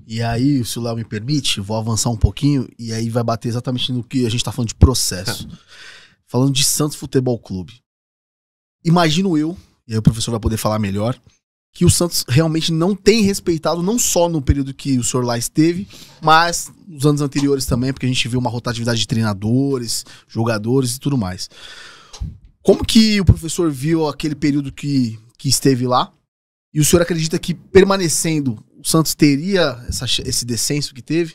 E aí, se o Léo me permite, vou avançar um pouquinho e aí vai bater exatamente no que a gente tá falando de processo. Falando de Santos Futebol Clube. Imagino eu, e aí o professor vai poder falar melhor, que o Santos realmente não tem respeitado, não só no período que o senhor lá esteve, mas nos anos anteriores também, porque a gente viu uma rotatividade de treinadores, jogadores e tudo mais. Como que o professor viu aquele período que esteve lá? E o senhor acredita que permanecendo, o Santos teria esse descenso que teve?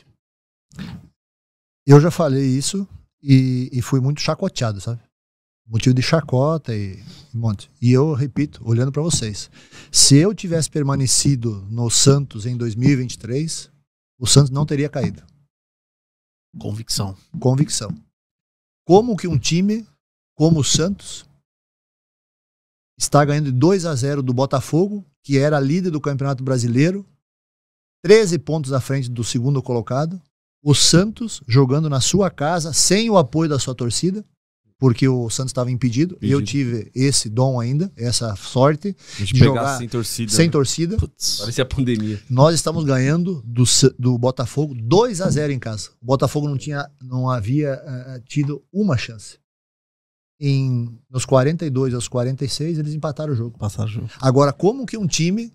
Eu já falei isso e fui muito chacoteado, sabe? Motivo de chacota e um monte. E eu repito, olhando para vocês, se eu tivesse permanecido no Santos em 2023, o Santos não teria caído. Convicção. Convicção. Como que um time como o Santos está ganhando de 2-0 do Botafogo, que era líder do Campeonato Brasileiro, 13 pontos à frente do segundo colocado, o Santos jogando na sua casa, sem o apoio da sua torcida, porque o Santos estava impedido. Eu tive esse dom ainda, essa sorte de jogar sem torcida. Sem torcida. Parecia a pandemia. Nós estamos ganhando do Botafogo 2-0 em casa. O Botafogo não havia tido uma chance. Nos 42 aos 46, eles empataram o jogo. Passaram o jogo. Agora, como que um time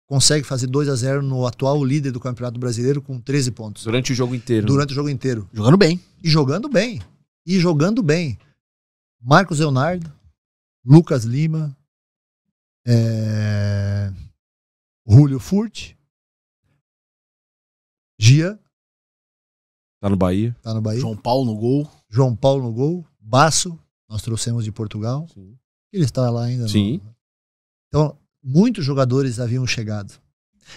consegue fazer 2-0 no atual líder do Campeonato Brasileiro com 13 pontos? Durante o jogo inteiro. Durante o jogo inteiro. Jogando bem. E jogando bem. E jogando bem. Marcos Leonardo, Lucas Lima, Julio Furt, Gia. Tá no Bahia. Tá no Bahia. João Paulo no gol. João Paulo no gol. Basso, nós trouxemos de Portugal. Sim. Ele está lá ainda. Sim. Então, muitos jogadores haviam chegado.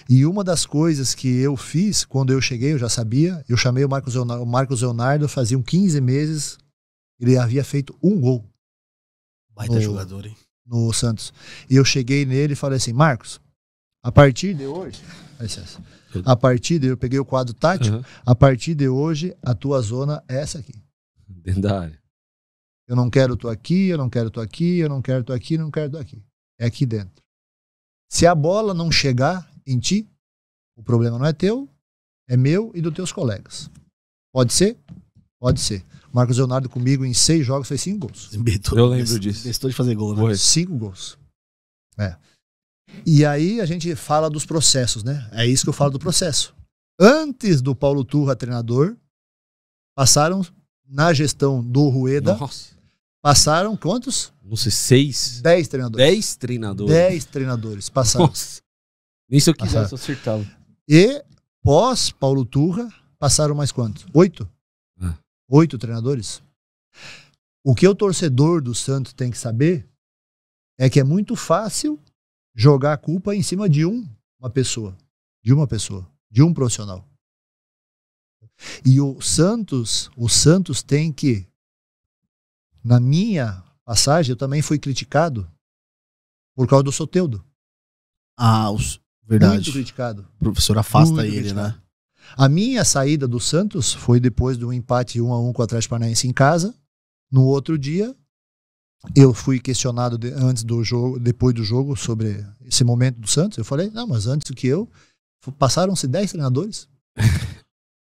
E uma das coisas que eu fiz, quando eu cheguei, eu já sabia, eu chamei o Marcos Leonardo, faziam 15 meses, ele havia feito um gol. Baita jogador, hein? No Santos. E eu cheguei nele e falei assim, Marcos, a partir de hoje, eu peguei o quadro tático, a partir de hoje, a tua zona é essa aqui. Dentro da área. Eu não quero tu aqui, eu não quero tu aqui, eu não quero tu aqui, eu não quero tu aqui. É aqui dentro. Se a bola não chegar em ti, o problema não é teu, é meu e dos teus colegas. Pode ser? Pode ser. O Marcos Leonardo comigo em 6 jogos fez 5 gols. Eu lembro disso. Bestou de fazer gol, né? 5 gols. E aí a gente fala dos processos, né? É isso que eu falo do processo. Antes do Paulo Turra treinador, passaram na gestão do Rueda. Nossa. Passaram quantos? Não sei, 6? 10 treinadores. 10 treinadores. 10 treinadores passaram. Nossa. Nem se eu quisesse, eu acertava. E pós Paulo Turra, passaram mais quantos? 8? 8 treinadores. O que o torcedor do Santos tem que saber é que é muito fácil jogar a culpa em cima de uma pessoa, de um profissional. E o Santos tem que, na minha passagem, eu também fui criticado por causa do Soteldo. Verdade. Muito criticado. O professor afasta Muito ele, criticado. né? A minha saída do Santos foi depois do empate 1-1 com o Atlético Paranaense em casa. No outro dia, eu fui questionado antes do jogo, depois do jogo, sobre esse momento do Santos. Eu falei, não, mas antes do que eu, passaram-se 10 treinadores.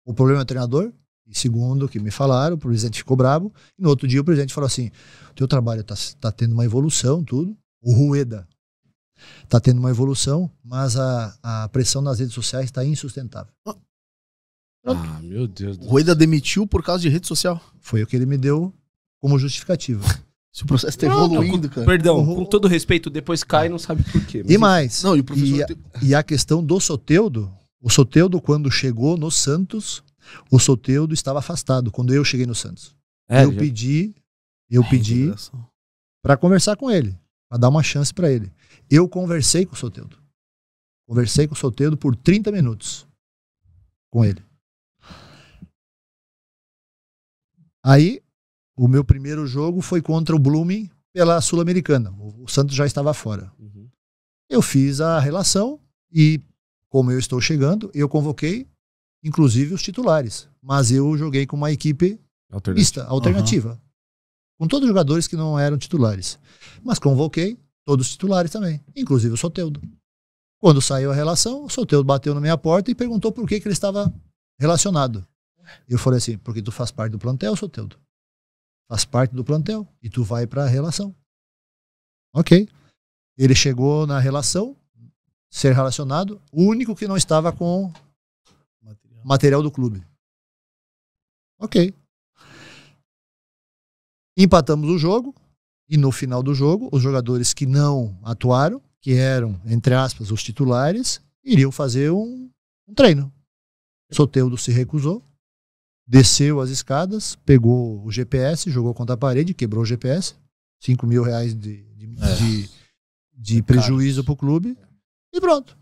O problema é o treinador. E segundo o que me falaram, o presidente ficou bravo. E no outro dia o presidente falou assim, o teu trabalho tá tendo uma evolução, tudo. O Rueda tá tendo uma evolução, mas a pressão nas redes sociais está insustentável. Ah, meu Deus do céu. O Rueda demitiu por causa de rede social. Foi o que ele me deu como justificativa. Se o processo está evoluindo, cara. Perdão, com todo respeito, depois cai e não sabe por quê. E mais, Não, e o professor e a questão do Soteldo, o Soteldo quando chegou no Santos, o Soteldo estava afastado quando eu cheguei no Santos. Eu pedi para conversar com ele, para dar uma chance para ele. Eu conversei com o Soteldo. Conversei com o Soteldo por 30 minutos com ele. Aí, o meu primeiro jogo foi contra o Blooming pela Sul-Americana. O Santos já estava fora. Eu fiz a relação e, como eu estou chegando, eu convoquei, inclusive, os titulares. Mas eu joguei com uma equipe mista, alternativa. Com todos os jogadores que não eram titulares. Mas convoquei todos os titulares também, inclusive o Soteldo. Quando saiu a relação, o Soteldo bateu na minha porta e perguntou por que ele estava relacionado. Eu falei assim, porque tu faz parte do plantel, Soteldo. Faz parte do plantel e tu vai para a relação. Ok. Ele chegou na relação, ser relacionado, o único que não estava com material do clube. Ok. Empatamos o jogo e no final do jogo, os jogadores que não atuaram, que eram, entre aspas, os titulares, iriam fazer um treino. Soteldo se recusou, desceu as escadas, pegou o GPS, jogou contra a parede, quebrou o GPS, R$5.000 de prejuízo para o clube, e pronto.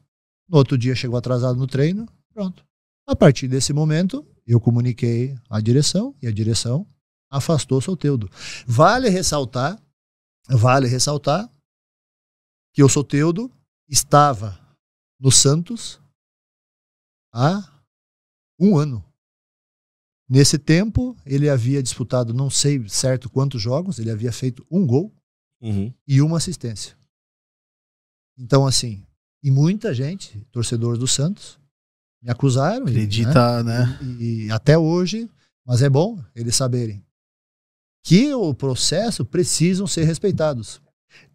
No outro dia chegou atrasado no treino, pronto. A partir desse momento, eu comuniquei à direção, e a direção afastou o Soteldo. Vale ressaltar que o Soteldo estava no Santos há 1 ano. Nesse tempo, ele havia disputado, não sei certo quantos jogos, ele havia feito 1 gol e 1 assistência. Então, assim, e muita gente, torcedores do Santos, me acusaram. Acredita, né? E até hoje, mas é bom eles saberem que o processo precisam ser respeitados.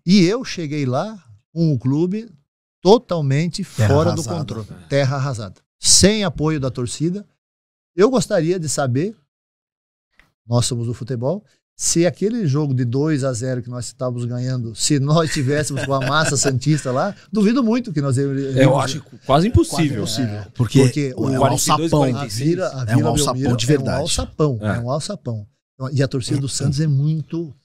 E eu cheguei lá com o clube totalmente fora do controle. Terra arrasada. Sem apoio da torcida. Eu gostaria de saber, nós somos do futebol, se aquele jogo de 2-0 que nós estávamos ganhando, se nós tivéssemos com a massa santista lá, duvido muito que nós... Eu acho quase impossível. Porque o alçapão. A Vila É um alçapão de verdade. É um alçapão. E a torcida do Santos é muito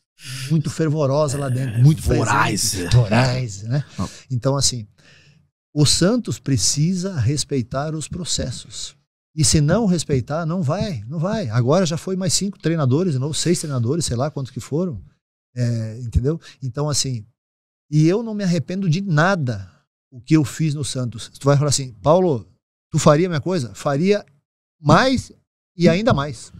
fervorosa lá dentro, muito voraz, né? Então, assim, o Santos precisa respeitar os processos. E se não respeitar, não vai. Agora já foi mais 5 treinadores, de novo, 6 treinadores, sei lá quantos que foram. Entendeu? Então, assim, e eu não me arrependo de nada o que eu fiz no Santos. Tu vai falar assim, Paulo, tu faria a minha coisa? Faria mais e ainda mais.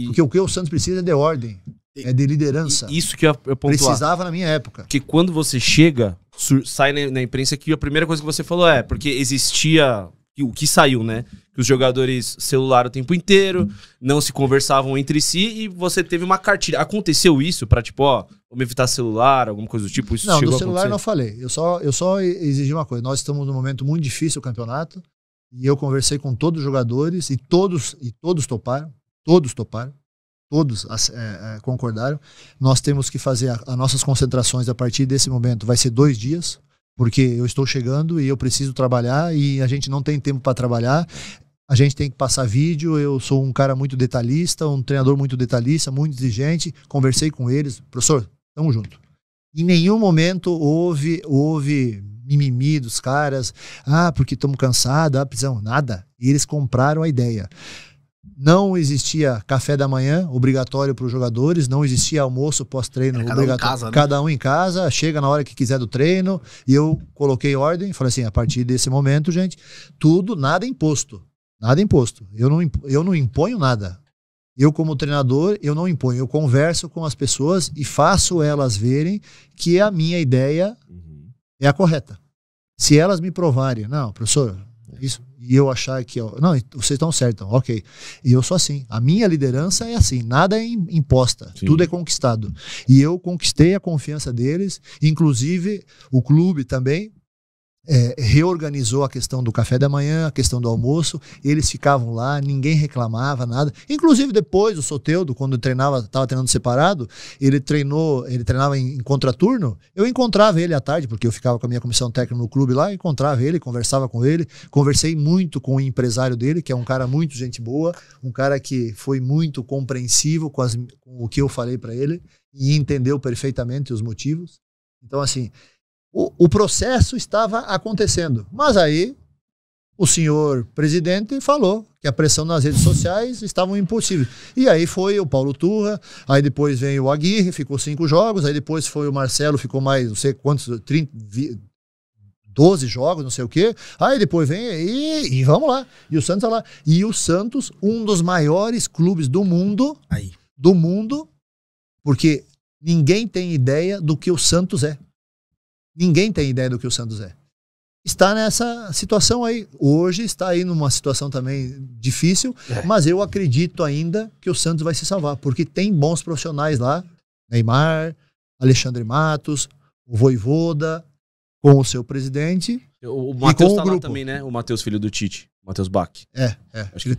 Porque o que o Santos precisa é de ordem, é de liderança. Isso que eu pontuar. Precisava na minha época. Porque quando você chega, sai na imprensa que a primeira coisa que você falou porque existia o que saiu, né? Que os jogadores celularam o tempo inteiro, não se conversavam entre si e você teve uma cartilha. Aconteceu isso pra, tipo, vamos evitar celular, alguma coisa do tipo? Isso não, chegou do celular não falei. Eu só exigi uma coisa. Nós estamos num momento muito difícil do campeonato e eu conversei com todos os jogadores e todos toparam. Todos concordaram. Nós temos que fazer as nossas concentrações a partir desse momento. Vai ser 2 dias, porque eu estou chegando e eu preciso trabalhar e a gente não tem tempo para trabalhar. A gente tem que passar vídeo. Eu sou um cara muito detalhista, um treinador muito detalhista, muito exigente. Conversei com eles. Professor, tamo junto. Em nenhum momento houve mimimi dos caras. Porque estamos cansados, precisamos. Nada. E eles compraram a ideia. Não existia café da manhã obrigatório para os jogadores, não existia almoço pós-treino obrigatório. Cada um em casa, chega na hora que quiser do treino. E eu coloquei ordem, falei assim, a partir desse momento, gente, nada imposto. Nada imposto. Eu não imponho nada. Eu, como treinador, eu não imponho. Eu converso com as pessoas e faço elas verem que a minha ideia é a correta. Se elas me provarem, não, professor, isso... E eu achar que, não, vocês estão certos, ok. E eu sou assim. A minha liderança é assim, nada é imposta, tudo é conquistado. E eu conquistei a confiança deles, inclusive o clube também reorganizou a questão do café da manhã, a questão do almoço, eles ficavam lá, ninguém reclamava, nada. Inclusive depois o Soteldo, quando estava treinando separado, ele treinava em contraturno, eu encontrava ele à tarde, porque eu ficava com a minha comissão técnica no clube lá, encontrava ele, conversava com ele, conversei muito com o empresário dele, que é um cara muito gente boa, um cara que foi muito compreensivo com o que eu falei para ele e entendeu perfeitamente os motivos. Então, assim, o processo estava acontecendo, mas aí o senhor presidente falou que a pressão nas redes sociais estava impossível. E aí foi o Paulo Turra, aí depois vem o Aguirre, ficou 5 jogos, aí depois foi o Marcelo, ficou mais não sei quantos, 12 jogos, não sei o quê. Aí depois vem e vamos lá. E o Santos tá lá. E o Santos, um dos maiores clubes do mundo, porque ninguém tem ideia do que o Santos é. Ninguém tem ideia do que o Santos é. está nessa situação aí. Hoje está aí numa situação também difícil, mas eu acredito ainda que o Santos vai se salvar, porque tem bons profissionais lá, Neymar, Alexandre Matos, o Vojvoda, com o seu presidente. O Matheus com o tá lá grupo. também, né? O Matheus, filho do Tite. Matheus Bach. Acho que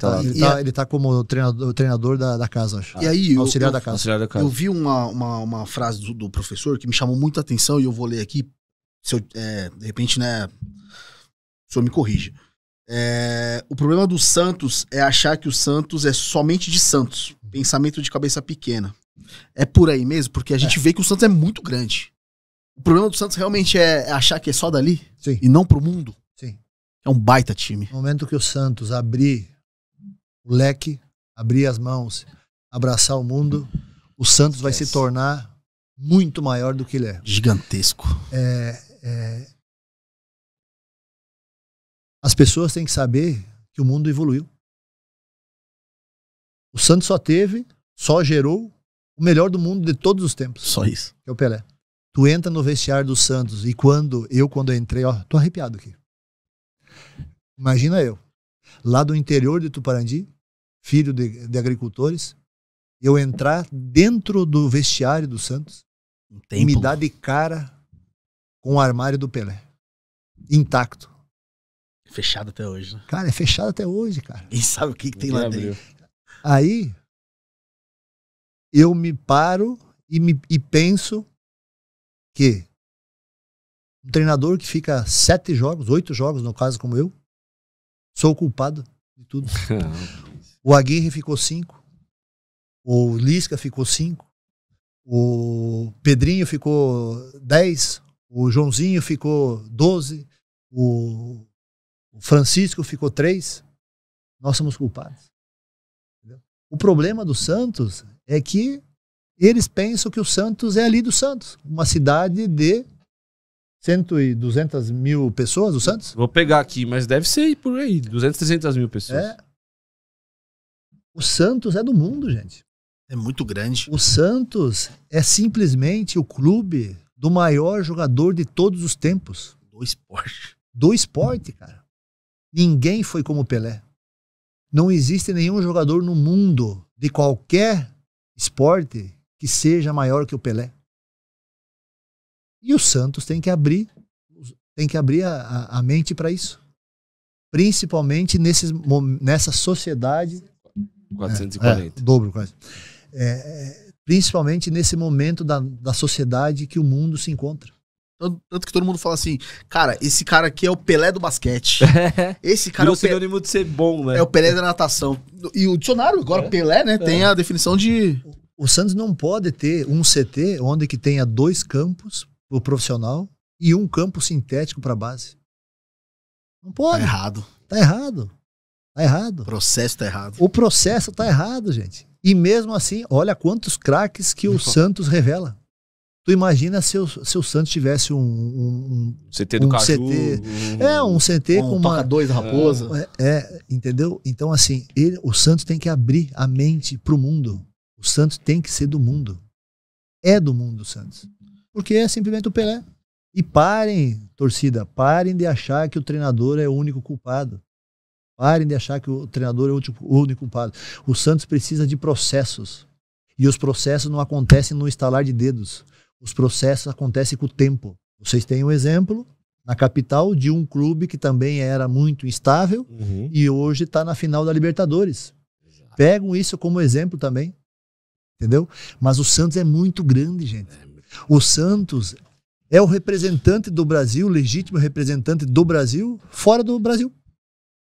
ele tá como treinador da casa, acho. E aí, Auxiliar da casa. Auxiliar da casa. Eu vi uma frase do professor que me chamou muita atenção e eu vou ler aqui. Se eu, de repente, né, o senhor me corrige. O problema do Santos é achar que o Santos é somente de Santos. Pensamento de cabeça pequena. É por aí mesmo, porque a gente vê que o Santos é muito grande. O problema do Santos realmente é achar que é só dali? Sim. E não pro mundo? Sim. É um baita time. No momento que o Santos abrir o leque, abrir as mãos, abraçar o mundo, o Santos vai se tornar muito maior do que ele é. Gigantesco. As pessoas têm que saber que o mundo evoluiu. O Santos só gerou o melhor do mundo de todos os tempos. Só isso. Que é o Pelé. Tu entra no vestiário do Santos e quando eu entrei, ó, tô arrepiado aqui. Imagina eu, lá do interior de Tuparandi, filho de agricultores, eu entrar dentro do vestiário do Santos e me dar de cara com o armário do Pelé. Intacto. Fechado até hoje, né? Cara, é fechado até hoje, cara. Quem sabe o que tem lá dentro. Aí, eu me paro e penso que um treinador que fica 7 jogos, 8 jogos, no caso como eu, sou o culpado de tudo. O Aguirre ficou 5, o Lisca ficou 5, o Pedrinho ficou 10, o Joãozinho ficou 12, o Francisco ficou 3. Nós somos culpados. Entendeu? O problema do Santos é que eles pensam que o Santos é ali do Santos, uma cidade de 100 e 200 mil pessoas, o Santos? Vou pegar aqui, mas deve ser por aí, 200, 300 mil pessoas. O Santos é do mundo, gente. É muito grande. O Santos é simplesmente o clube do maior jogador de todos os tempos. Do esporte, cara. Ninguém foi como o Pelé. Não existe nenhum jogador no mundo de qualquer esporte que seja maior que o Pelé. E o Santos tem que abrir a mente para isso. Principalmente nessa sociedade... 440. Dobro quase. Principalmente nesse momento da sociedade que o mundo se encontra. Tanto que todo mundo fala assim, cara, esse cara aqui é o Pelé do basquete. Esse cara é o sinônimo de ser bom, né? É o Pelé da natação. E o dicionário, agora Pelé, né, tem a definição de... O Santos não pode ter um CT onde que tenha 2 campos pro profissional e 1 campo sintético para base. Não pode. Tá errado. Tá errado. Tá errado. O processo tá errado. O processo tá errado, gente. E mesmo assim, olha quantos craques que o Santos revela. Tu imagina se o Santos tivesse um CT do Caju. Um CT com uma... Toca 2 da Raposa. Entendeu? Então, assim, o Santos tem que abrir a mente pro mundo. O Santos tem que ser do mundo. É do mundo o Santos. Porque é simplesmente o Pelé. E parem, torcida, parem de achar que o treinador é o único culpado. Parem de achar que o treinador é o único culpado. O Santos precisa de processos. E os processos não acontecem no estalar de dedos. Os processos acontecem com o tempo. Vocês têm um exemplo na capital de um clube que também era muito instável e hoje está na final da Libertadores. Pegam isso como exemplo também. Entendeu? Mas o Santos é muito grande, gente. O Santos é o representante do Brasil, legítimo representante do Brasil, fora do Brasil.